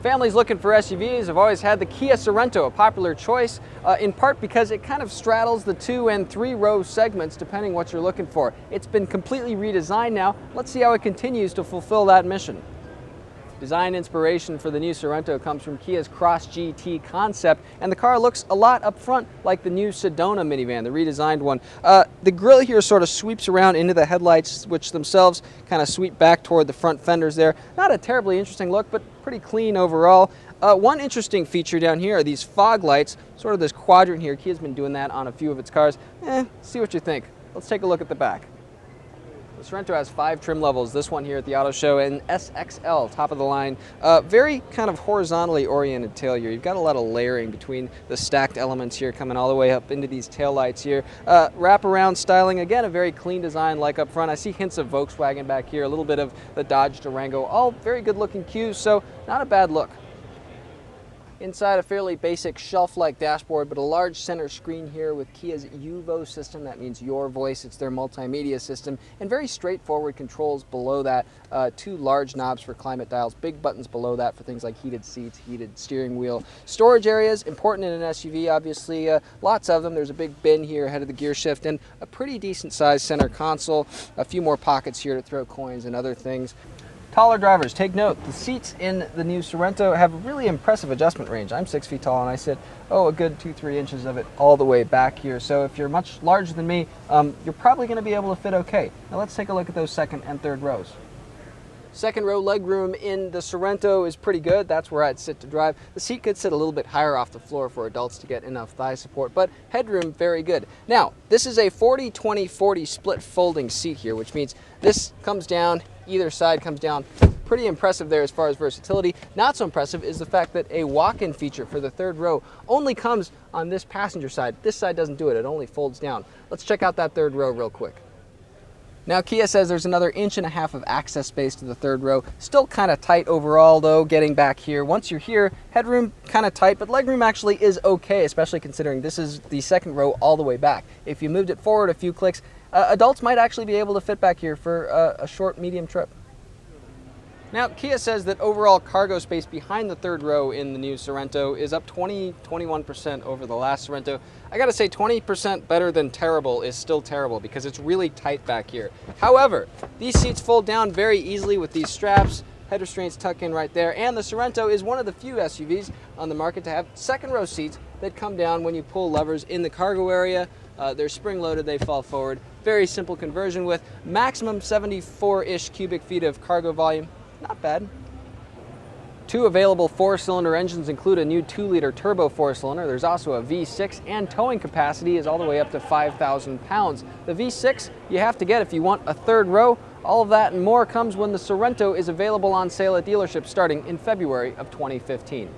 Families looking for SUVs have always had the Kia Sorento, a popular choice, in part because it kind of straddles the 2- and 3-row segments depending what you're looking for. It's been completely redesigned now. Let's see how it continues to fulfill that mission. Design inspiration for the new Sorento comes from Kia's Cross GT concept, and the car looks a lot up front like the new Sedona minivan, the redesigned one. The grille here sort of sweeps around into the headlights, which themselves kind of sweep back toward the front fenders there. Not a terribly interesting look, but pretty clean overall. One interesting feature down here are these fog lights, sort of this quadrant here. Kia's been doing that on a few of its cars. See what you think. Let's take a look at the back. The Sorento has 5 trim levels, this one here at the auto show, and SXL, top of the line. Very kind of horizontally oriented tail here. You've got a lot of layering between the stacked elements here coming all the way up into these tail lights here. Wraparound styling, again, a very clean design like up front. I see hints of Volkswagen back here, a little bit of the Dodge Durango, all very good looking cues, so not a bad look. Inside, a fairly basic shelf-like dashboard, but a large center screen here with Kia's UVO system. That means your voice. It's their multimedia system. And very straightforward controls below that. 2 large knobs for climate dials, big buttons below that for things like heated seats, heated steering wheel. Storage areas, important in an SUV, obviously. Lots of them. There's a big bin here ahead of the gear shift, and a pretty decent-sized center console. A few more pockets here to throw coins and other things. Taller drivers, take note, the seats in the new Sorento have a really impressive adjustment range. I'm 6 feet tall and I sit, a good 2-3 inches of it all the way back here. So if you're much larger than me, you're probably going to be able to fit okay. Now let's take a look at those 2nd and 3rd rows. 2nd row legroom in the Sorento is pretty good. That's where I'd sit to drive. The seat could sit a little bit higher off the floor for adults to get enough thigh support, but headroom, very good. Now, this is a 40-20-40 split folding seat here, which means this comes down, either side comes down. Pretty impressive there as far as versatility. Not so impressive is the fact that a walk-in feature for the 3rd row only comes on this passenger side. This side doesn't do it. It only folds down. Let's check out that 3rd row real quick. Now, Kia says there's another 1.5 inches of access space to the 3rd row. Still kind of tight overall, though, getting back here. Once you're here, headroom kind of tight, but legroom actually is okay, especially considering this is the 2nd row all the way back. If you moved it forward a few clicks, adults might actually be able to fit back here for a short, medium trip. Now, Kia says that overall cargo space behind the 3rd row in the new Sorento is up 21% over the last Sorento. I gotta say, 20% better than terrible is still terrible because it's really tight back here. However, these seats fold down very easily with these straps. Head restraints tuck in right there, and the Sorento is one of the few SUVs on the market to have 2nd row seats that come down when you pull levers in the cargo area. They're spring-loaded, they fall forward. Very simple conversion with maximum 74-ish cubic feet of cargo volume. Not bad. 2 available 4-cylinder engines include a new 2-liter turbo 4-cylinder. There's also a V6, and towing capacity is all the way up to 5,000 pounds. The V6 you have to get if you want a 3rd row. All of that and more comes when the Sorento is available on sale at dealerships starting in February of 2015.